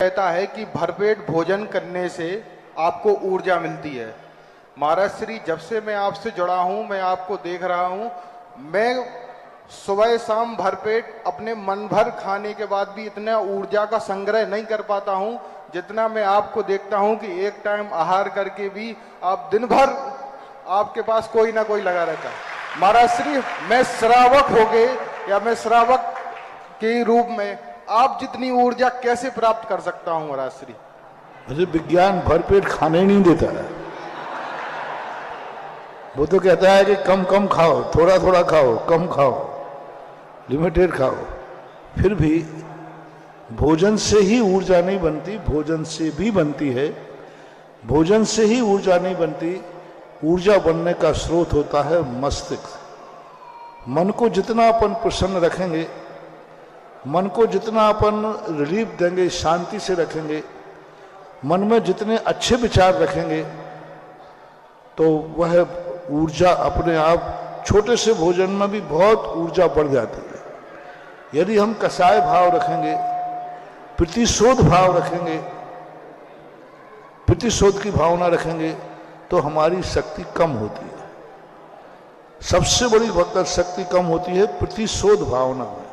कहता है कि भरपेट भोजन करने से आपको ऊर्जा मिलती है। महाराज श्री, जब से मैं आपसे जुड़ा हूं, मैं आपको देख रहा हूं, मैं सुबह शाम भरपेट अपने मन भर खाने के बाद भी इतना ऊर्जा का संग्रह नहीं कर पाता हूं जितना मैं आपको देखता हूं कि एक टाइम आहार करके भी आप दिन भर आपके पास कोई ना कोई लगा रहता है। महाराज श्री, मैं श्रावक हो गए या मैं श्रावक के रूप में आप जितनी ऊर्जा कैसे प्राप्त कर सकता हूं महाराज श्री? मुझे विज्ञान भरपेट खाने नहीं देता है। वो तो कहता है कि कम कम खाओ, थोड़ा थोड़ा खाओ, कम खाओ, लिमिटेड खाओ। फिर भी भोजन से ही ऊर्जा नहीं बनती, भोजन से भी बनती है। भोजन से ही ऊर्जा नहीं बनती, ऊर्जा बनने का स्रोत होता है मस्तिष्क। मन को जितना अपन प्रसन्न रखेंगे, मन को जितना अपन रिलीफ देंगे, शांति से रखेंगे, मन में जितने अच्छे विचार रखेंगे, तो वह ऊर्जा अपने आप छोटे से भोजन में भी बहुत ऊर्जा बढ़ जाती है। यदि हम कसाय भाव रखेंगे, प्रतिशोध भाव रखेंगे, प्रतिशोध की भावना रखेंगे, तो हमारी शक्ति कम होती है। सबसे बड़ी भक्त शक्ति कम होती है प्रतिशोध भावना में,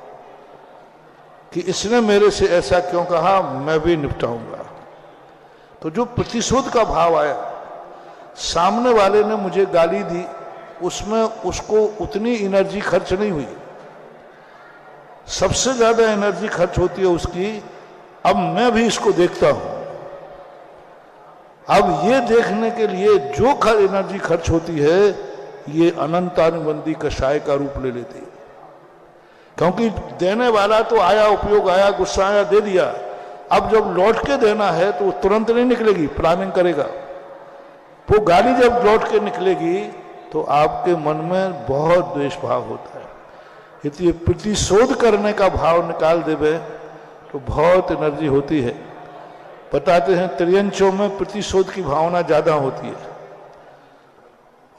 कि इसने मेरे से ऐसा क्यों कहा, मैं भी निपटाऊंगा। तो जो प्रतिशोध का भाव आया, सामने वाले ने मुझे गाली दी, उसमें उसको उतनी एनर्जी खर्च नहीं हुई, सबसे ज्यादा एनर्जी खर्च होती है उसकी, अब मैं भी इसको देखता हूं। अब ये देखने के लिए जो एनर्जी खर्च होती है, ये अनंतानुबंधी कषाय का रूप ले लेती है। क्योंकि देने वाला तो आया, उपयोग आया, गुस्सा आया, दे दिया। अब जब लौट के देना है तो तुरंत नहीं निकलेगी, प्लानिंग करेगा। वो गाली जब लौट के निकलेगी तो आपके मन में बहुत द्वेष भाव होता है। इसलिए प्रतिशोध करने का भाव निकाल देवे तो बहुत एनर्जी होती है। बताते हैं त्रियंचों में प्रतिशोध की भावना ज्यादा होती है,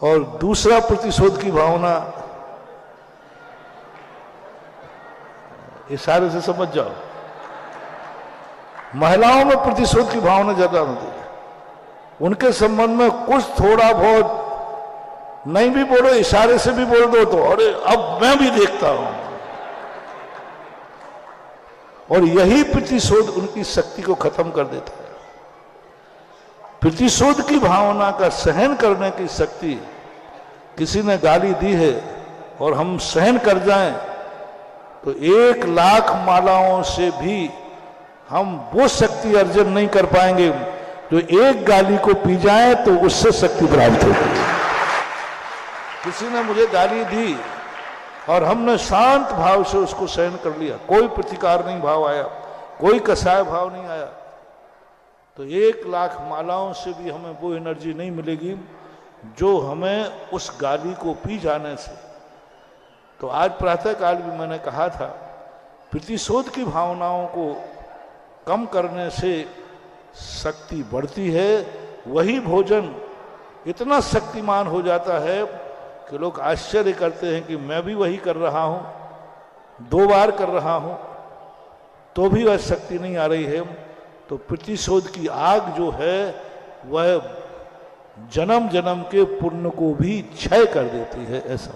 और दूसरा प्रतिशोध की भावना, इशारे से समझ जाओ, महिलाओं में प्रतिशोध की भावना ज्यादा होती है। उनके संबंध में कुछ थोड़ा बहुत नहीं भी बोलो, इशारे से भी बोल दो तो अरे अब मैं भी देखता हूं। और यही प्रतिशोध उनकी शक्ति को खत्म कर देता है। प्रतिशोध की भावना का सहन करने की शक्ति, किसी ने गाली दी है और हम सहन कर जाएं, तो 1,00,000 मालाओं से भी हम वो शक्ति अर्जन नहीं कर पाएंगे। जो एक गाली को पी जाए तो उससे शक्ति प्राप्त होती है। किसी ने मुझे गाली दी और हमने शांत भाव से उसको सहन कर लिया, कोई प्रतिकार नहीं भाव आया, कोई कसाय भाव नहीं आया, तो 1,00,000 मालाओं से भी हमें वो एनर्जी नहीं मिलेगी जो हमें उस गाली को पी जाने से। तो आज प्रातःकाल भी मैंने कहा था, प्रतिशोध की भावनाओं को कम करने से शक्ति बढ़ती है। वही भोजन इतना शक्तिमान हो जाता है कि लोग आश्चर्य करते हैं कि मैं भी वही कर रहा हूं, 2 बार कर रहा हूं, तो भी वह शक्ति नहीं आ रही है। तो प्रतिशोध की आग जो है वह जन्म जन्म के पुण्य को भी क्षय कर देती है, ऐसा।